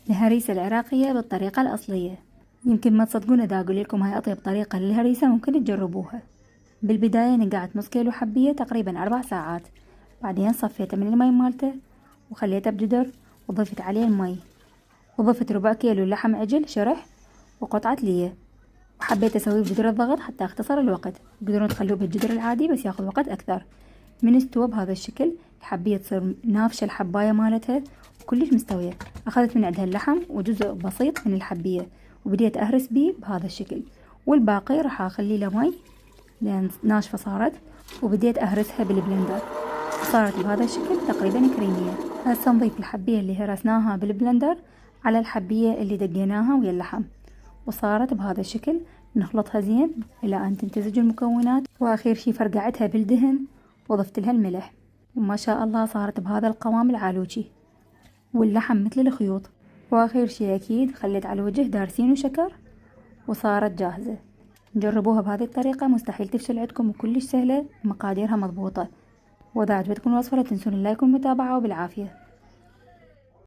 الهريسة العراقية بالطريقة الأصلية. يمكن ما تصدقون إذا أقول لكم هاي أطيب طريقة للهريسة، ممكن تجربوها. بالبداية نقعت نص كيلو حبية تقريبا 4 ساعات، بعدين صفيته من المي مالته وخليته بجدر وضفت عليه المي، وضفت ربع كيلو لحم عجل شرح وقطعة ليه، وحبيت أسويه بجدر الضغط حتى اختصر الوقت. تقدرون تخلوه بالجدر العادي بس ياخذ وقت أكثر. من استوى بهذا الشكل الحبية تصير نافشة الحباية مالتها وكلش مستوية. أخذت من عندها اللحم وجزء بسيط من الحبية وبديت أهرس بيه بهذا الشكل، والباقي راح أخلي له مي لأن ناشفة صارت، وبديت أهرسها بالبلندر. صارت بهذا الشكل تقريبا كريمية. هسه نضيف الحبية اللي هرسناها بالبلندر على الحبية اللي دقيناها ويا اللحم، وصارت بهذا الشكل. نخلطها زين إلى أن تمتزج المكونات، وآخر شي فرقعتها بالدهن وضفت لها الملح، وما شاء الله صارت بهذا القوام العالوجي واللحم مثل الخيوط. وآخر شي أكيد خليت على الوجه دارسين وشكر وصارت جاهزة. جربوها بهذه الطريقة، مستحيل تفشل عندكم وكلش سهلة، مقاديرها مضبوطة. وإذا عجبتكم الوصفة لا تنسون اللايك والمتابعة، وبالعافية.